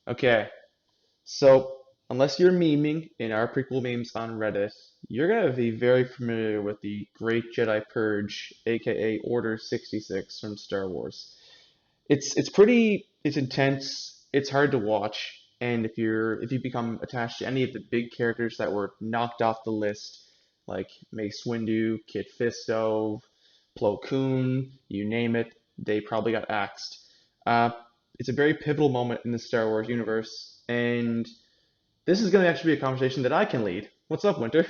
Okay, so unless you're memeing in our prequel memes on Reddit, you're gonna be very familiar with the Great Jedi Purge, aka Order 66 from Star Wars. It's intense, it's hard to watch, and if you become attached to any of the big characters that were knocked off the list, like Mace Windu, Kit Fisto, Plo Koon, you name it, they probably got axed. Uh, it's a very pivotal moment in the Star Wars universe, and this is going to actually be a conversation that I can lead. What's up, Winter?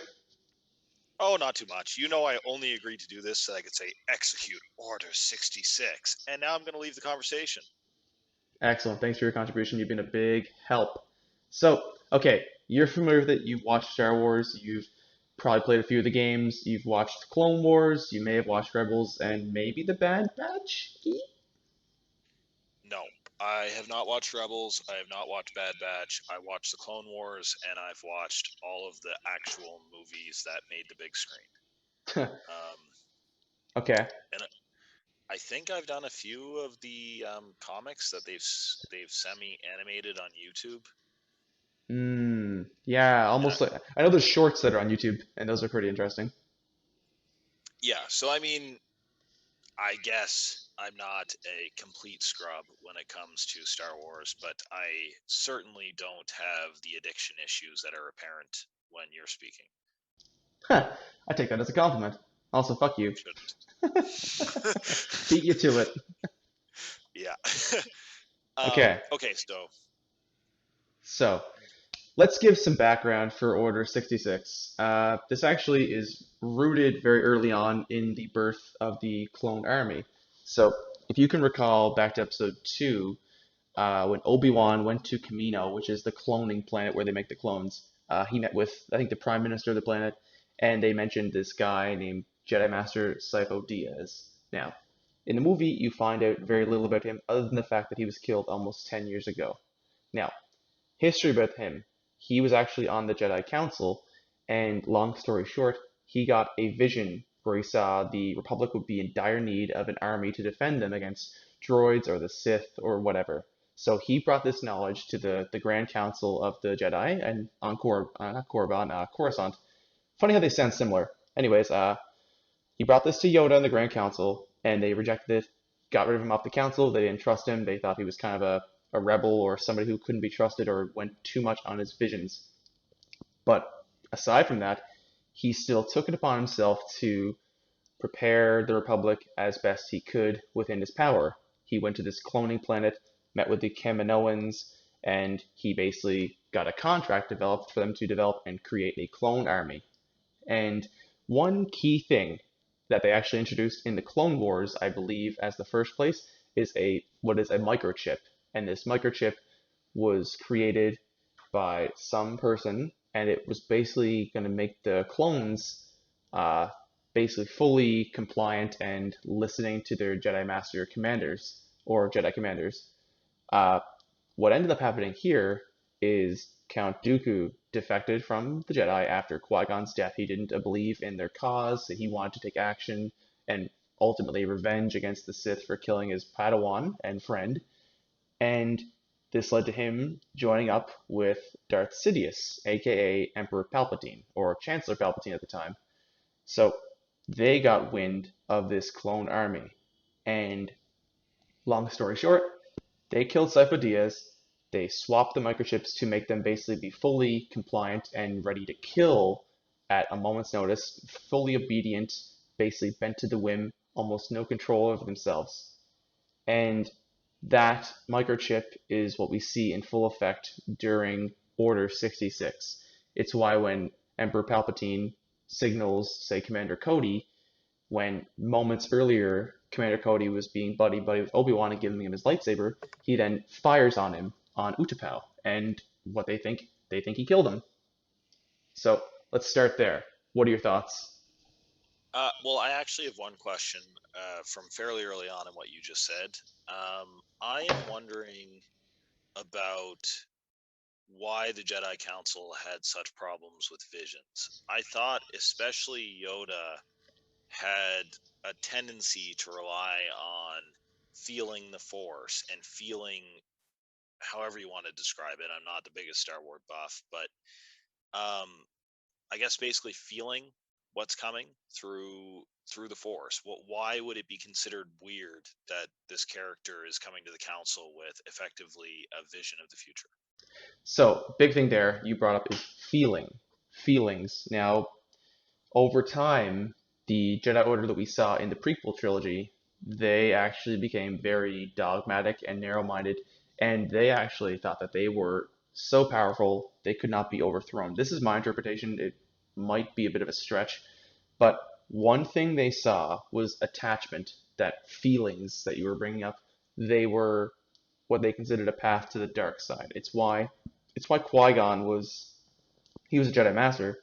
Oh, not too much. You know, I only agreed to do this so I could say execute Order 66, and now I'm going to leave the conversation. Excellent. Thanks for your contribution. You've been a big help. So, okay, you're familiar with it. You've watched Star Wars. You've probably played a few of the games. You've watched Clone Wars. You may have watched Rebels and maybe The Bad Batch. No, I have not watched Rebels. I have not watched Bad Batch. I watched the Clone Wars, and I've watched all of the actual movies that made the big screen. Um, Okay. and I think I've done a few of the comics that they've semi animated on YouTube. Yeah, And I, almost like I know there's shorts that are on YouTube, and those are pretty interesting. yeah, so I mean, I guess I'm not a complete scrub when it comes to Star Wars, but I certainly don't have the addiction issues that are apparent when you're speaking. Huh, I take that as a compliment. Also, fuck you. Shouldn't. Beat you to it. Yeah. Okay, Okay, so so let's give some background for Order 66. This actually is rooted very early on in the birth of the clone army. So, if you can recall back to episode 2, when Obi-Wan went to Kamino, which is the cloning planet where they make the clones, he met with, I think, the prime minister of the planet, and they mentioned this guy named Jedi Master Sifo Dyas. Now, in the movie, you find out very little about him other than the fact that he was killed almost 10 years ago. Now, history about him. He was actually on the Jedi Council, and long story short, he got a vision where he saw the Republic would be in dire need of an army to defend them against droids or the Sith or whatever. So he brought this knowledge to the Grand Council of the Jedi and on not Korriban, Coruscant. Funny how they sound similar. Anyways, he brought this to Yoda and the Grand Council, and they rejected it, got rid of him off the council. They didn't trust him. They thought he was kind of a rebel or somebody who couldn't be trusted or went too much on his visions. But aside from that, he still took it upon himself to prepare the Republic as best he could within his power. He went to this cloning planet, met with the Kaminoans, and he basically got a contract developed for them to develop and create a clone army. And one key thing that they actually introduced in the Clone Wars, I believe, as the first place, is a what is a microchip. And this microchip was created by some person, and it was basically going to make the clones uh, basically fully compliant and listening to their Jedi Master commanders or Jedi commanders. Uh, what ended up happening here is Count Dooku defected from the Jedi after Qui-Gon's death. He didn't believe in their cause. He wanted to take action and ultimately revenge against the Sith for killing his Padawan and friend. And this led to him joining up with Darth Sidious, aka Emperor Palpatine, or Chancellor Palpatine at the time. So they got wind of this clone army. And long story short, they killed Sifo Dyas. They swapped the microchips to make them basically be fully compliant and ready to kill at a moment's notice, fully obedient, basically bent to the whim, almost no control over themselves. And that microchip is what we see in full effect during Order 66. It's why when Emperor Palpatine signals, say, Commander Cody, when moments earlier Commander Cody was being buddy with Obi-Wan and giving him his lightsaber, he then fires on him on Utapau, and what they think he killed him. So let's start there. What are your thoughts? well, I actually have one question from fairly early on in what you just said. I am wondering about why the Jedi Council had such problems with visions. I thought, especially Yoda, had a tendency to rely on feeling the Force and feeling however you want to describe it. I'm not the biggest Star Wars buff, but um, I guess basically feeling what's coming through the Force. Why would it be considered weird that this character is coming to the council with effectively a vision of the future? So, big thing there you brought up is feelings. Now, over time, the Jedi Order that we saw in the prequel trilogy, they actually became very dogmatic and narrow-minded, and they actually thought that they were so powerful they could not be overthrown. This is my interpretation. It might be a bit of a stretch, but one thing they saw was attachment, that feelings that you were bringing up, they were what they considered a path to the dark side. It's why Qui-Gon was he was a Jedi Master,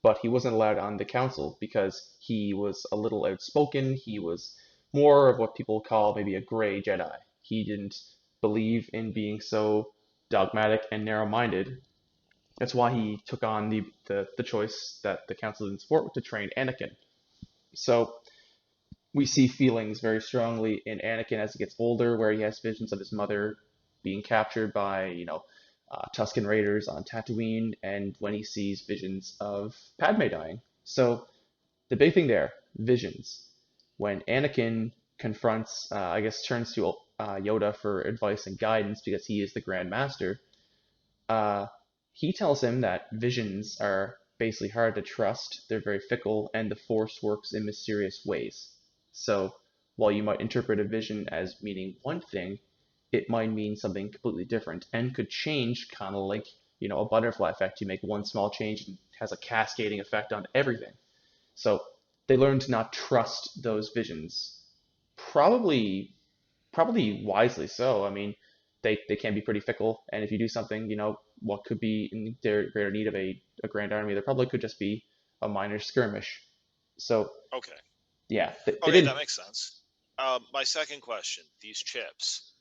but he wasn't allowed on the council because he was a little outspoken. He was more of what people call maybe a gray Jedi. He didn't believe in being so dogmatic and narrow-minded. That's why he took on the choice that the council didn't support to train Anakin. So we see feelings very strongly in Anakin as he gets older, where he has visions of his mother being captured by, Tusken Raiders on Tatooine, and when he sees visions of Padme dying. So the big thing there, visions. When Anakin confronts, I guess, turns to Yoda for advice and guidance because he is the Grand Master, uh, he tells him that visions are basically hard to trust, they're very fickle, and the Force works in mysterious ways. So, while you might interpret a vision as meaning one thing, it might mean something completely different and could change, kind of like, a butterfly effect. You make one small change and it has a cascading effect on everything. So, they learn to not trust those visions. Probably probably wisely so. I mean, they can be pretty fickle, and if you do something, what could be in their greater need of a grand army, there probably could just be a minor skirmish. So Okay. yeah, they Okay, didn't. that makes sense. My second question: these chips.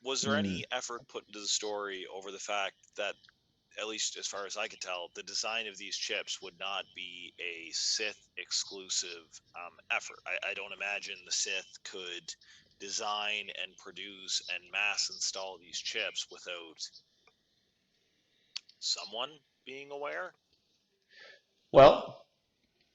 Was there Mm, any effort put into the story over the fact that, at least as far as I could tell, the design of these chips would not be a Sith exclusive effort? I don't imagine the Sith could design and produce and mass install these chips without someone being aware. Um, well,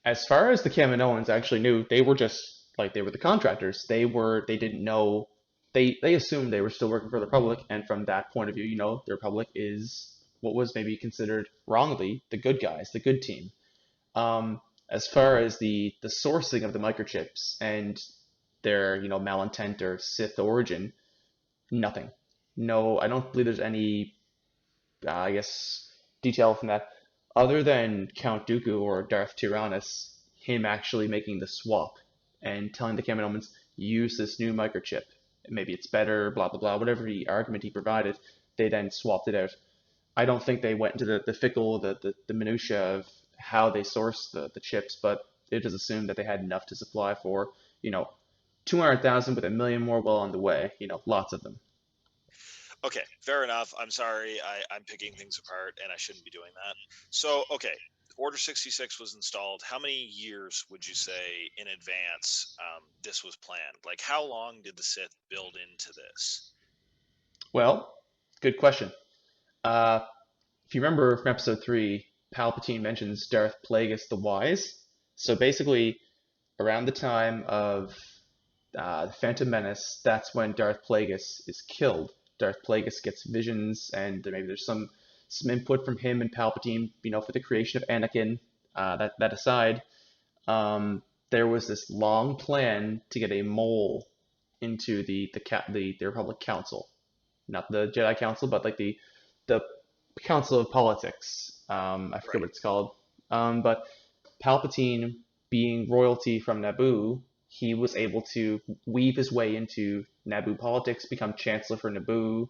as far as the Kaminoans actually knew, they were just like they were the contractors. They didn't know. They assumed they were still working for the Republic, and from that point of view, the Republic is what was maybe considered wrongly the good guys, the good team. As far as the sourcing of the microchips and their malintent or Sith origin, nothing. No, I don't believe there's any I guess detail from that other than Count Dooku or Darth Tyrannus, him actually making the swap and telling the Kaminoans use this new microchip. Maybe it's better, blah blah blah, whatever the argument he provided. They then swapped it out. I don't think they went into the fickle, the minutia of how they source the chips, but it is assumed that they had enough to supply for, 200,000 with a million more well on the way, lots of them. okay, fair enough. I'm sorry. I'm picking things apart, and I shouldn't be doing that. So, okay, Order 66 was installed. How many years would you say in advance this was planned? Like, how long did the Sith build into this? Well, good question. Uh, if you remember from episode 3, Palpatine mentions Darth Plagueis the Wise. So basically, around the time of the Phantom Menace, that's when Darth Plagueis is killed. Darth Plagueis gets visions, and maybe there's some input from him and Palpatine, for the creation of Anakin. That aside, there was this long plan to get a mole into the Republic Council, not the Jedi Council, but like the Council of Politics. I forget Right. what it's called. But Palpatine, being royalty from Naboo, he was able to weave his way into Naboo politics, become Chancellor for Naboo,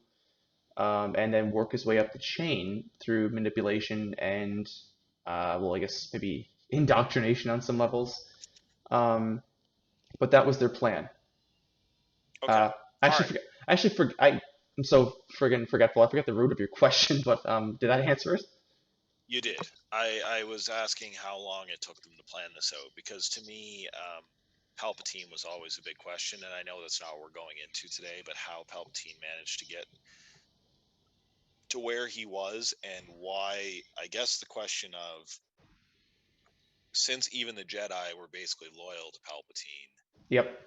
and then work his way up the chain through manipulation and, well, I guess maybe indoctrination on some levels. Um, but that was their plan. Okay. Uh, I All actually right. forget. I actually forget. I'm so friggin' forgetful. I forget the root of your question, but did that answer it? You did. I was asking how long it took them to plan this out because to me, Palpatine was always a big question, and I know that's not what we're going into today, but how Palpatine managed to get to where he was, and why, I guess the question of, since even the Jedi were basically loyal to Palpatine, Yep.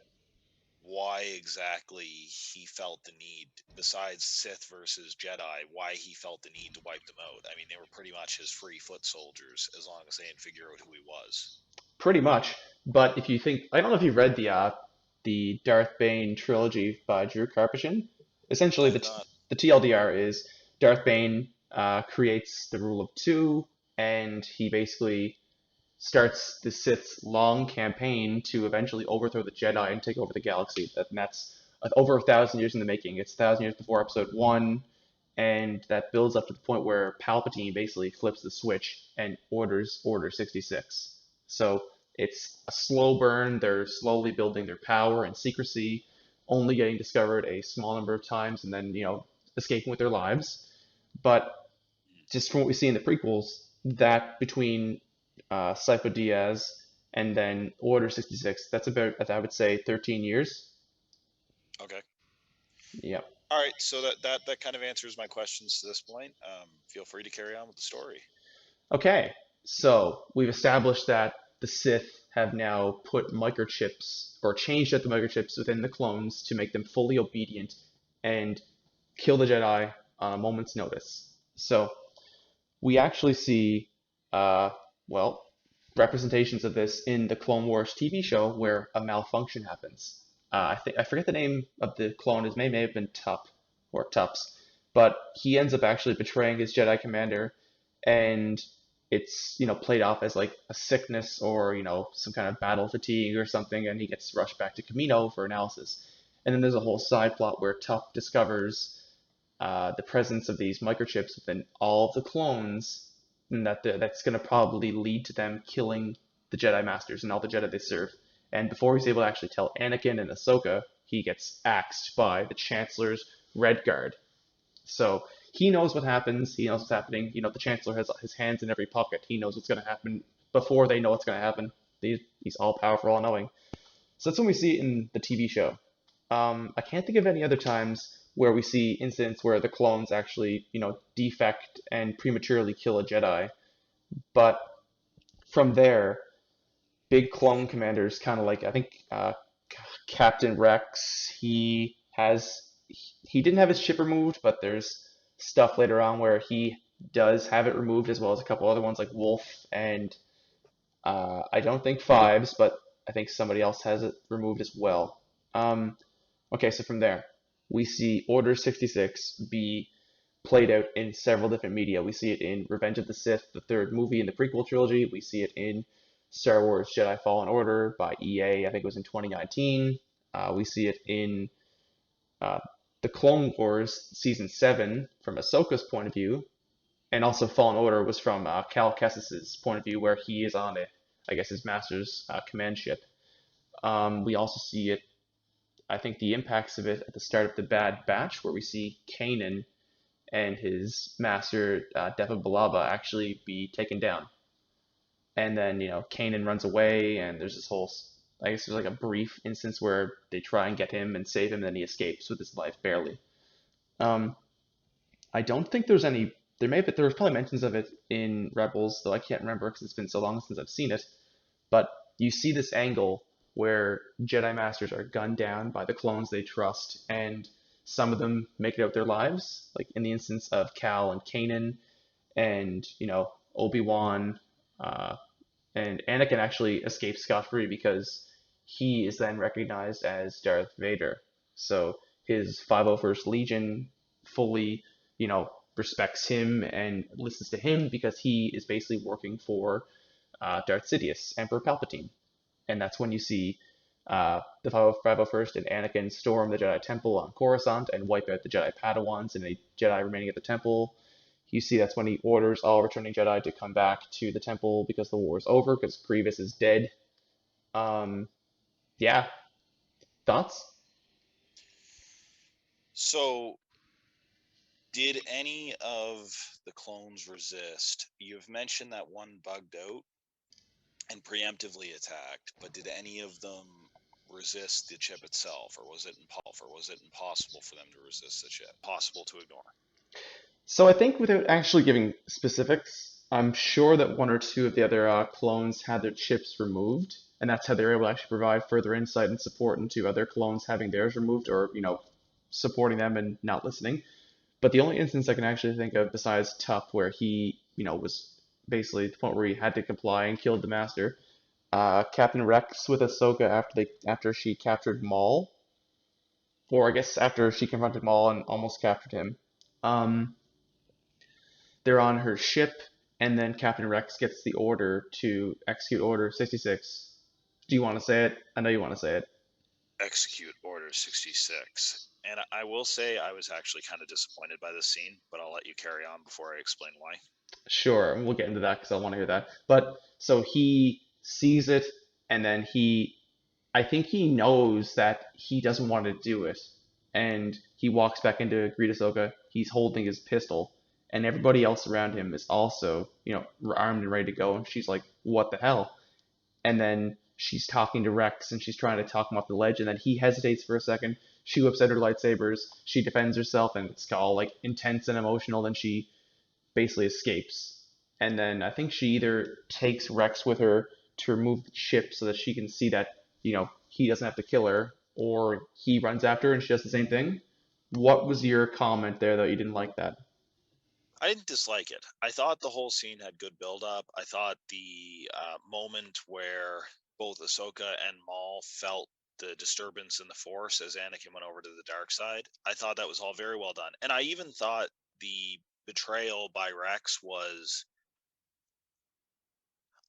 why exactly he felt the need, besides Sith versus Jedi, why he felt the need to wipe them out. I mean, they were pretty much his free foot soldiers as long as they didn't figure out who he was. Pretty much. But if you think, I don't know if you've read the Darth Bane trilogy by Drew Karpyshyn. Essentially, I have not. the TLDR is Darth Bane creates the rule of two, and he basically starts the Sith's long campaign to eventually overthrow the Jedi and take over the galaxy. That's over 1,000 years in the making. It's 1,000 years before Episode One, and that builds up to the point where Palpatine basically flips the switch and orders Order 66. So it's a slow burn. They're slowly building their power and secrecy, only getting discovered a small number of times, and then escaping with their lives. But just from what we see in the prequels, that between Sifo Dyas and then Order 66, that's about, I would say, 13 years. Okay. Yeah. All right. So that kind of answers my questions to this point. Feel free to carry on with the story. Okay, so we've established that the Sith have now put microchips or changed out the microchips within the clones to make them fully obedient and kill the Jedi on a moment's notice. So we actually see, uh, well, representations of this in the Clone Wars TV show where a malfunction happens. I forget the name of the clone. His name may have been Tup or Tups, but he ends up actually betraying his Jedi commander, and it's played off as like a sickness or some kind of battle fatigue or something, and he gets rushed back to Camino for analysis. And then there's a whole side plot where Tup discovers the presence of these microchips within all of the clones, and that's going to probably lead to them killing the Jedi Masters and all the Jedi they serve. And before he's able to actually tell Anakin and Ahsoka, he gets axed by the Chancellor's Red Guard. So he knows what happens. He knows what's happening. The Chancellor has his hands in every pocket. He knows what's going to happen before they know what's going to happen. He's all powerful, all knowing. So that's when we see it in the TV show. I can't think of any other times where we see incidents where the clones actually, defect and prematurely kill a Jedi. But from there, big clone commanders, kind of like I think Captain Rex, he didn't have his chip removed, but there's stuff later on where he does have it removed, as well as a couple other ones like Wolf and I don't think Fives, but I think somebody else has it removed as well. Um, Okay, so from there, we see Order 66 be played out in several different media. We see it in Revenge of the Sith, the third movie in the prequel trilogy. We see it in Star Wars Jedi Fallen Order by EA, I think it was in 2019. We see it in uh, the Clone Wars Season 7 from Ahsoka's point of view, and also Fallen Order was from Cal Kestis's point of view, where he is on I guess, his master's command ship. We also see it I think the impacts of it at the start of the Bad Batch, where we see Kanan and his master Depa Billaba actually be taken down, and then Kanan runs away, and there's this whole I guess there's like a brief instance where they try and get him and save him, and then he escapes with his life barely. Um, I don't think there's any. There was probably mentions of it in Rebels, though I can't remember because it's been so long since I've seen it. But you see this angle where Jedi Masters are gunned down by the clones they trust, and some of them make it out their lives, like in the instance of Cal and Kanan, and Obi-Wan, uh, and Anakin actually escapes scot-free because he is then recognized as Darth Vader. So his 501st Legion fully, respects him and listens to him because he is basically working for Darth Sidious, Emperor Palpatine. And that's when you see the 501st and Anakin storm the Jedi Temple on Coruscant and wipe out the Jedi Padawans and a Jedi remaining at the temple. You see that's when he orders all returning Jedi to come back to the temple because the war is over, because Grievous is dead. Um, yeah, thoughts? So, did any of the clones resist? You've mentioned that one bugged out and preemptively attacked, but did any of them resist the chip itself, or was it impossible for them to resist the chip? Possible to ignore? So I think without actually giving specifics, I'm sure that one or two of the other clones had their chips removed, and that's how they were able to actually provide further insight and support into other clones having theirs removed, or supporting them and not listening. But the only instance I can actually think of besides Tup where he, was basically at the point where he had to comply and killed the master, Captain Rex with Ahsoka after she captured Maul, or I guess after she confronted Maul and almost captured him. Um, they're on her ship, and then Captain Rex gets the order to execute Order 66. Do you want to say it? I know you want to say it. Execute Order 66. And I will say I was actually kind of disappointed by this scene, but I'll let you carry on before I explain why. Sure, we'll get into that because I want to hear that. But so he sees it, and then I think he knows that he doesn't want to do it, and he walks back into greet Ahsoka. He's holding his pistol, and everybody else around him is also, armed and ready to go. And she's like, "What the hell?" And then she's talking to Rex, and she's trying to talk him off the ledge, and then he hesitates for a second. She whips out her lightsabers. She defends herself, and it's all like intense and emotional. Then she basically escapes. And then I think she either takes Rex with her to remove the chip so that she can see that, he doesn't have to kill her, or he runs after her and she does the same thing. What was your comment there that you didn't like that? I didn't dislike it. I thought the whole scene had good build up. I thought the moment where both Ahsoka and Maul felt the disturbance in the Force as Anakin went over to the dark side, I thought that was all very well done. And I even thought the betrayal by Rex was.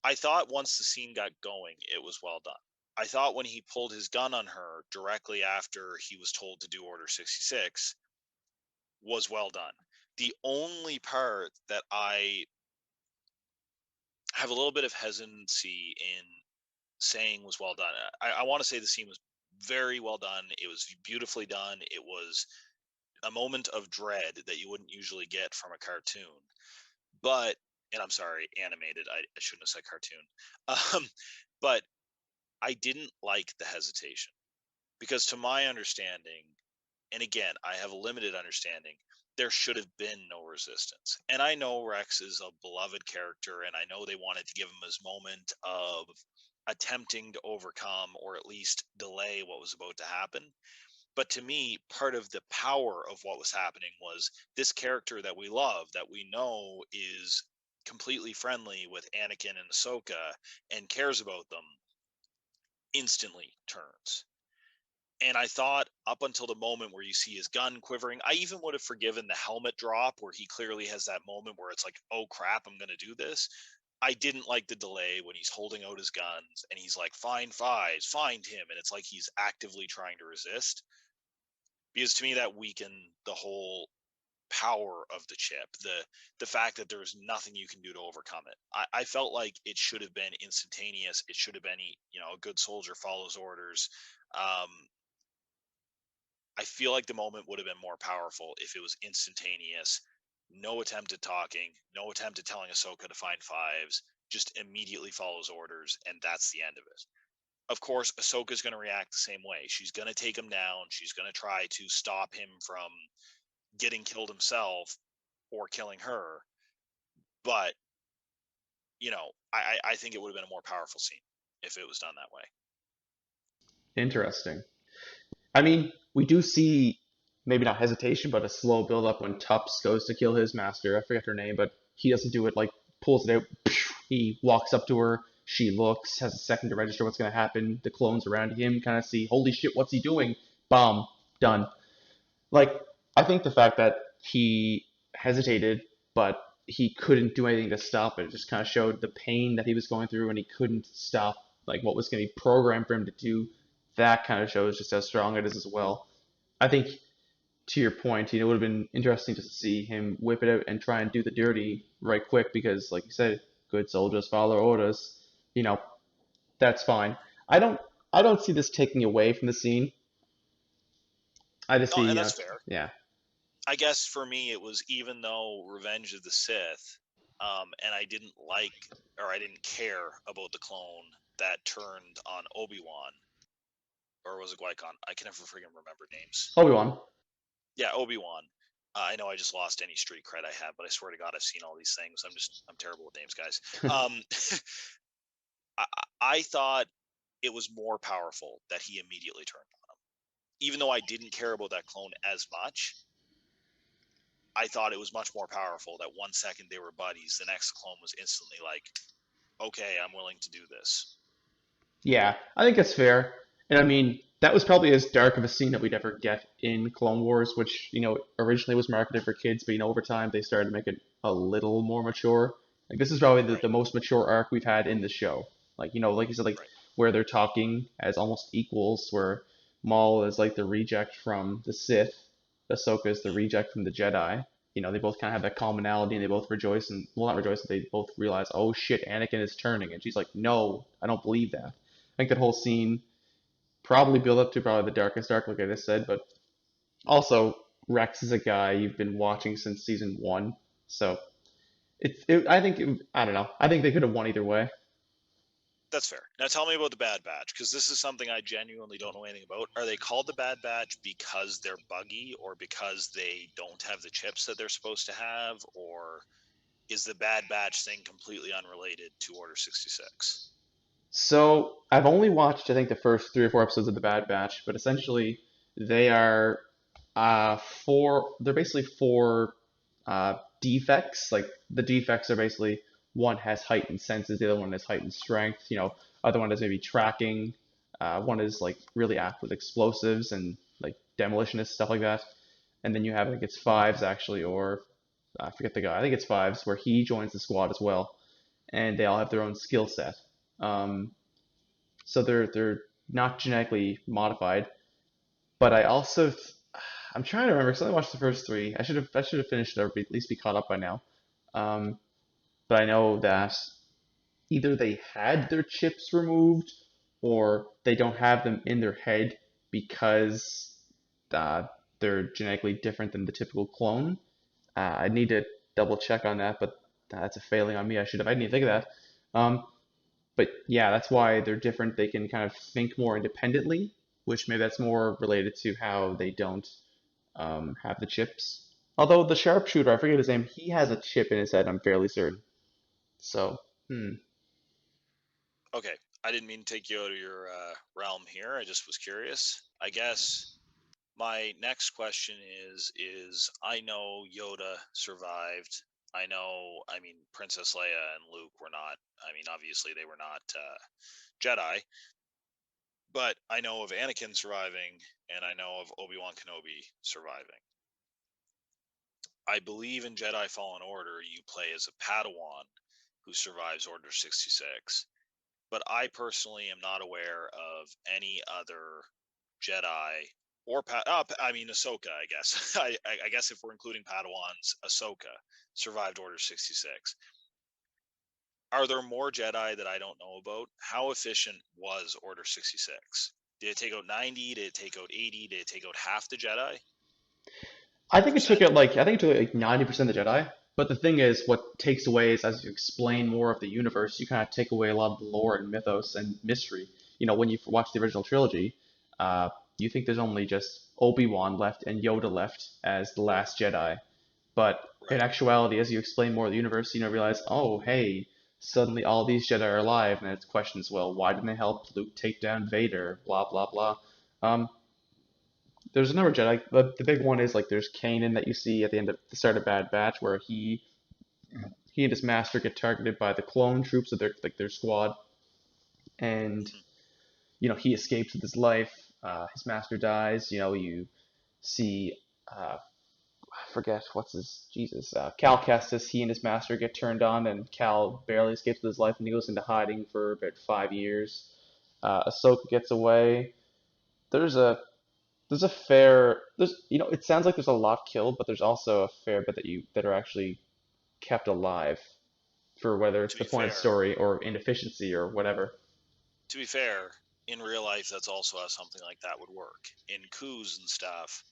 I thought once the scene got going, it was well done. I thought when he pulled his gun on her directly after he was told to do Order 66 was well done. The only part that I have a little bit of hesitancy in saying was well done. I want to say the scene was very well done. It was beautifully done. It was a moment of dread that you wouldn't usually get from a cartoon. But, and I'm sorry, animated. I shouldn't have said cartoon. Um, but I didn't like the hesitation because, to my understanding, and again, I have a limited understanding, there should have been no resistance. And I know Rex is a beloved character, and I know they wanted to give him his moment of attempting to overcome or at least delay what was about to happen. But to me, part of the power of what was happening was this character that we love, that we know is completely friendly with Anakin and Ahsoka and cares about them, instantly turns. And I thought up until the moment where you see his gun quivering, I even would have forgiven the helmet drop where he clearly has that moment where it's like, oh crap, I'm going to do this. I didn't like the delay when he's holding out his guns and he's like, find Fives, find him. And it's like he's actively trying to resist. Because to me, that weakened the whole power of the chip. The fact that there's nothing you can do to overcome it. I felt like it should have been instantaneous. It should have been, a good soldier follows orders. I feel like the moment would have been more powerful if it was instantaneous. No attempt at talking, no attempt at telling Ahsoka to find Fives, just immediately follows orders, and that's the end of it. Of course, Ahsoka's going to react the same way. She's going to take him down. She's going to try to stop him from getting killed himself or killing her. But, I think it would have been a more powerful scene if it was done that way. Interesting. I mean, we do see maybe not hesitation, but a slow build up when Tups goes to kill his master. I forget her name, but he doesn't do it like pulls it out. He walks up to her. She looks, has a second to register what's going to happen. The clones around him kind of see, holy shit, what's he doing? Bomb, done. Like, I think the fact that he hesitated, but he couldn't do anything to stop it just kind of showed the pain that he was going through, and he couldn't stop like what was going to be programmed for him to do. That kind of shows just how strong it is as well. I think to your point, it would have been interesting just to see him whip it out and try and do the dirty right quick because, like you said, good soldiers follow orders. You know, that's fine. I don't, I don't see this taking away from the scene. I just No, see, and that's fair. yeah, I guess for me, it was even though Revenge of the Sith, and I didn't like or I didn't care about the clone that turned on Obi-Wan, or was it Qui-Gon? I can never freaking remember names. Obi Wan. Yeah, Obi-Wan. I know I just lost any street cred I have, but I swear to God, I've seen all these things. I'm terrible with names, guys. Um, I, I thought it was more powerful that he immediately turned on him, even though I didn't care about that clone as much. I thought it was much more powerful that 1 second they were buddies, the next clone was instantly like, "Okay, I'm willing to do this." Yeah, I think that's fair. And I mean, that was probably as dark of a scene that we'd ever get in Clone Wars, which, originally was marketed for kids, but, over time they started to make it a little more mature. Like, this is probably the Right, most mature arc we've had in the show. Like, like you said, like, right, where they're talking as almost equals, where Maul is like the reject from the Sith, Ahsoka is the mm, reject from the Jedi. They both kind of have that commonality and they both rejoice and, well, not rejoice, but they both realize, oh shit, Anakin is turning. And she's like, no, I don't believe that. I think that whole scene probably built up to probably the darkest arc, like I just said, but also Rex is a guy you've been watching since season one, so I don't know. I think they could have won either way. that's fair. Now tell me about the Bad Batch, because this is something I genuinely don't know anything about. Are they called the Bad Batch because they're buggy, or because they don't have the chips that they're supposed to have, or is the Bad Batch thing completely unrelated to Order 66? So I've only watched, I think, the first 3 or 4 episodes of The Bad Batch, but essentially they are four. They're basically four defects. Like the defects are basically one has heightened senses, the other one has heightened strength. Other one has maybe tracking. One is like really apt with explosives and like demolitionist stuff like that. And then you have, I think it's Fives actually, or I forget the guy. I think it's Fives where he joins the squad as well, and they all have their own skill set. Um, so they're not genetically modified. But I'm trying to remember because I only watched the first three. I should have finished it or at least be caught up by now. Um, but I know that either they had their chips removed or they don't have them in their head because uh, they're genetically different than the typical clone. I need to double check on that, but that's a failing on me. I didn't even think of that. But yeah, that's why they're different. They can kind of think more independently, which maybe that's more related to how they don't have the chips. Although the sharpshooter, I forget his name, he has a chip in his head, I'm fairly certain. So, hmm. Okay, I didn't mean to take you out of your realm here. I just was curious. I guess my next question is I know Yoda survived. I mean, Princess Leia and Luke were not. I mean, obviously they were not Jedi, but I know of Anakin surviving, and I know of Obi-Wan Kenobi surviving. I believe in Jedi Fallen Order, you play as a Padawan who survives Order 66. But I personally am not aware of any other Jedi or I mean Ahsoka. I guess I guess if we're including Padawans, Ahsoka survived Order 66. Are there more Jedi that I don't know about? How efficient was Order 66? Did it take out 90? Did it take out 80? Did it take out half the Jedi? Percent? I think it took like 90% of the Jedi. But the thing is, what takes away is as you explain more of the universe, you kind of take away a lot of the lore and mythos and mystery. When you watch the original trilogy, uh, you think there's only just Obi-Wan left and Yoda left as the last Jedi. But in Right. actuality, as you explain more of the universe, realize, oh, hey, suddenly all these Jedi are alive, and it's questions, well, why didn't they help Luke take down Vader? Blah blah blah. Um, there's a number of Jedi. The big one is like there's Kanan that you see at the end of the start of Bad Batch, where he and his master get targeted by the clone troops of their squad, and Mhm. he escapes with his life. His master dies. You see I forget what's his Jesus. Cal Kestis, he and his master get turned on, and Cal barely escapes with his life, and he goes into hiding for about 5 years. Ahsoka gets away. There's a there's a fair there's it sounds like there's a lot killed, but there's also a fair bit that are actually kept alive for whether it's To the be point of fair, story or inefficiency or whatever. to be fair, in real life, that's also how something like that would work. In coups and stuff,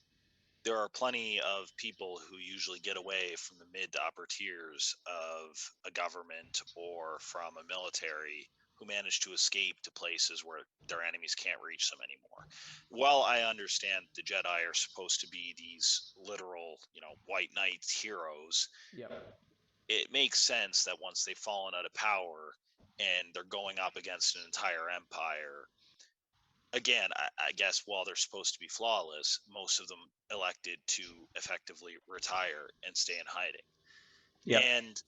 there are plenty of people who usually get away from the mid to upper tiers of a government or from a military who manage to escape to places where their enemies can't reach them anymore. While I understand the Jedi are supposed to be these literal, white knights heroes, Yep. it makes sense that once they've fallen out of power and they're going up against an entire empire, again, I guess while they're supposed to be flawless, most of them elected to effectively retire and stay in hiding. Yep. And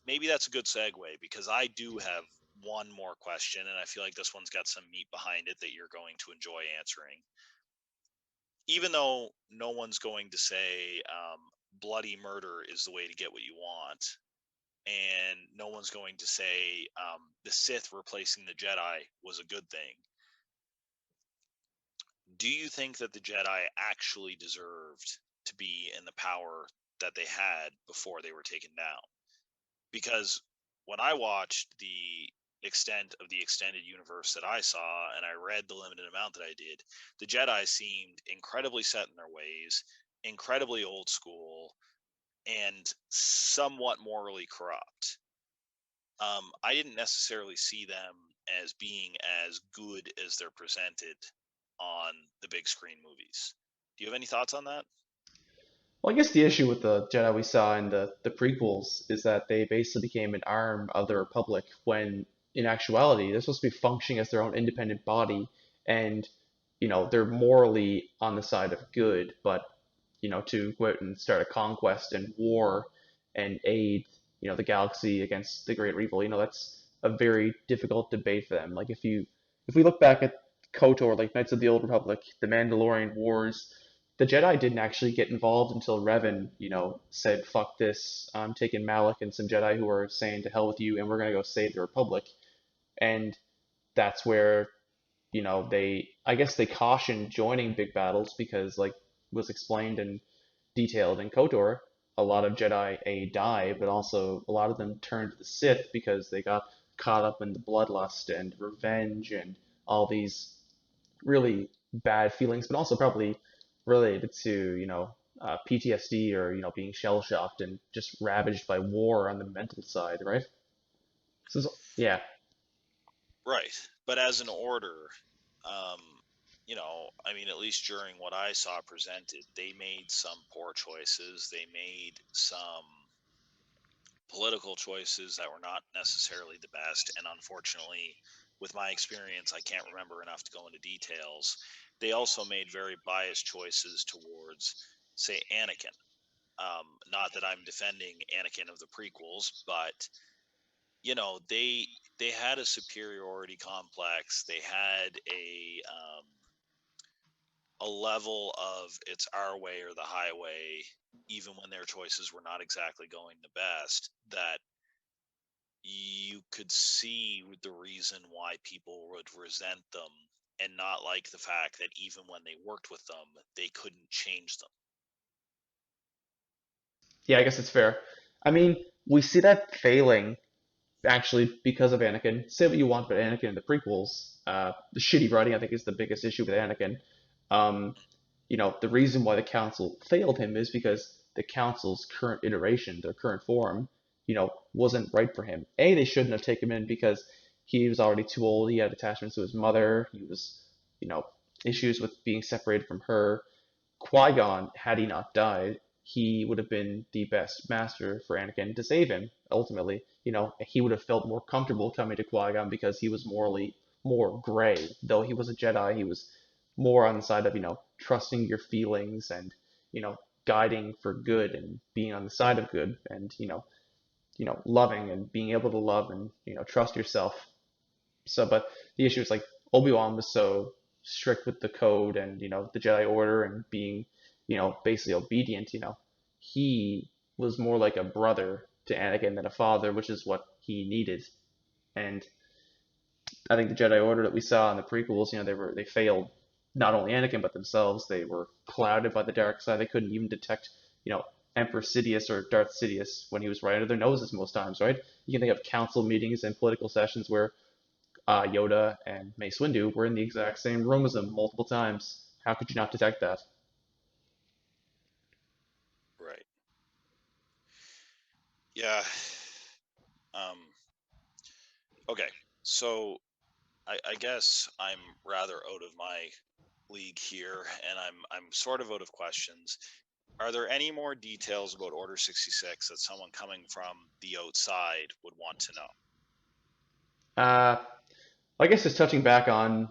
maybe that's a good segue because I do have one more question, and I feel like this one's got some meat behind it that you're going to enjoy answering. Even though no one's going to say bloody murder is the way to get what you want, and no one's going to say the Sith replacing the Jedi was a good thing, do you think that the Jedi actually deserved to be in the power that they had before they were taken down? Because when I watched the extent of the extended universe that I saw and I read the limited amount that I did, the Jedi seemed incredibly set in their ways, incredibly old school, and somewhat morally corrupt. I didn't necessarily see them as being as good as they're presented on the big screen movies. Do you have any thoughts on that? Well, I guess the issue with the Jedi we saw in the prequels is that they basically became an arm of the Republic when, in actuality, they're supposed to be functioning as their own independent body, and they're morally on the side of good, but to go out and start a conquest and war and aid the galaxy against the great evil, that's a very difficult debate for them. Like if we look back at KOTOR, like Knights of the Old Republic, the Mandalorian Wars, the Jedi didn't actually get involved until Revan, said, "Fuck this! I'm taking Malik and some Jedi who are saying to hell with you, and we're gonna go save the Republic." And that's where I guess they cautioned joining big battles because, like was explained and detailed in KOTOR, a lot of Jedi die, but also a lot of them turned to the Sith because they got caught up in the bloodlust and revenge and all these really bad feelings, but also probably related to PTSD or being shell shocked and just ravaged by war on the mental side, right? Yeah, Right. But as an order, I mean, at least during what I saw presented, they made some poor choices. They made some political choices that were not necessarily the best. And unfortunately, with my experience, I can't remember enough to go into details. They also made very biased choices towards, say, Anakin. Not that I'm defending Anakin of the prequels, but they had a superiority complex. They had a level of it's our way or the highway, even when their choices were not exactly going the best. That you could see the reason why people would resent them and not like the fact that even when they worked with them, they couldn't change them. yeah, I guess it's fair. I mean, we see that failing actually because of Anakin. Say what you want about Anakin in the prequels. The shitty writing, I think, is the biggest issue with Anakin. Um, the reason why the council failed him is because the council's current iteration, their current form, wasn't right for him. A, they shouldn't have taken him in because he was already too old. He had attachments to his mother. He was, you know, issues with being separated from her. Qui-Gon, had he not died, he would have been the best master for Anakin to save him. Ultimately, he would have felt more comfortable coming to Qui-Gon because he was morally more gray. Though he was a Jedi, he was more on the side of trusting your feelings and guiding for good and being on the side of good and loving and being able to love and trust yourself. So, but the issue is like Obi-Wan was so strict with the code and the Jedi Order and being basically obedient. He was more like a brother to Anakin than a father, which is what he needed. And I think the Jedi Order that we saw in the prequels, they failed not only Anakin but themselves. They were clouded by the dark side. They couldn't even detect Emperor Sidious or Darth Sidious when he was right under their noses most times, right? You can think of council meetings and political sessions where Yoda and Mace Windu were in the exact same room as them multiple times. How could you not detect that? Right. Yeah. Um, okay. So I guess I'm rather out of my league here, and I'm sort of out of questions. Are there any more details about Order 66 that someone coming from the outside would want to know? Uh, I guess just touching back on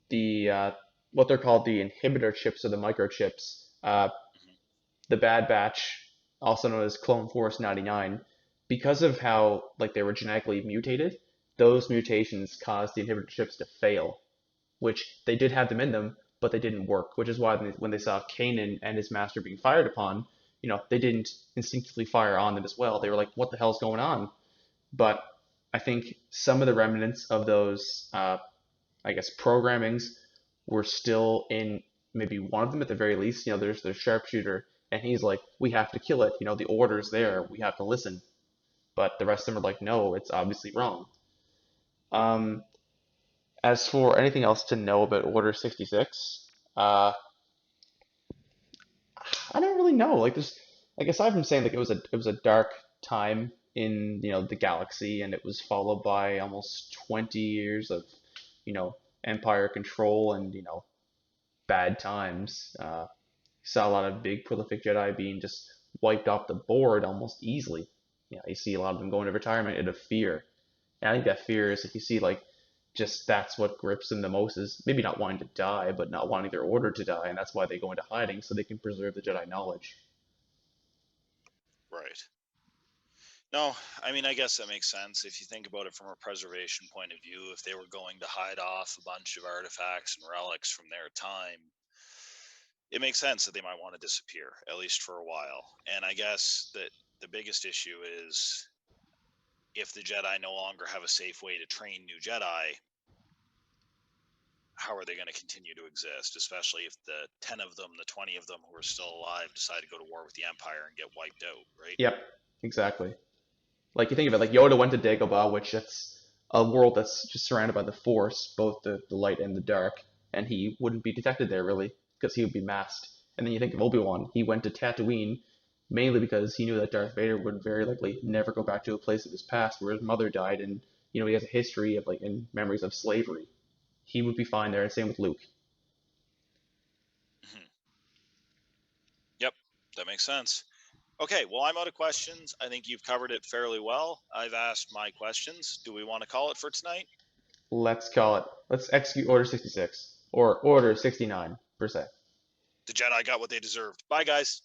the what they're called the inhibitor chips or the microchips. Hmm. The Bad Batch, also known as Clone Force 99, because of how like they were genetically mutated, those mutations caused the inhibitor chips to fail, which they did have them in them, but they didn't work. Which is why when they saw Kanan and his master being fired upon, they didn't instinctively fire on them as well. They were like, "What the hell's going on?" But I think some of the remnants of those, I guess, programmings were still in maybe one of them at the very least. There's the sharpshooter, and he's like, "We have to kill it. The order's there. We have to listen." But the rest of them are like, "No, it's obviously wrong." Um, as for anything else to know about Order 66, I don't really know. Like, like aside from saying like it was a dark time in the galaxy, and it was followed by almost 20 years of Empire control and bad times. You saw a lot of big prolific Jedi being just wiped off the board almost easily. You see a lot of them going to retirement out of fear. And I think that fear is if you see like just that's what grips them the most is maybe not wanting to die, but not wanting their order to die, and that's why they go into hiding so they can preserve the Jedi knowledge. Right. No, I mean, I guess that makes sense. If you think about it from a preservation point of view, if they were going to hide off a bunch of artifacts and relics from their time, it makes sense that they might want to disappear, at least for a while. And I guess that the biggest issue is if the Jedi no longer have a safe way to train new Jedi, how are they going to continue to exist, especially if the 10 of them, the 20 of them who are still alive decide to go to war with the Empire and get wiped out, right? Yep, exactly. Like you think of it, like Yoda went to Dagobah, which it's a world that's just surrounded by the Force, both the light and the dark, and he wouldn't be detected there really because he would be masked. And then you think of Obi-Wan, he went to Tatooine mainly because he knew that Darth Vader would very likely never go back to a place of his past where his mother died, and he has a history of like and memories of slavery. He would be fine there, and same with Luke. Mhm. Yep, that makes sense. Okay, well, I'm out of questions. I think you've covered it fairly well. I've asked my questions. Do we want to call it for tonight? Let's call it. Let's execute Order 66 or Order 69 per se. The Jedi got what they deserved. Bye, guys.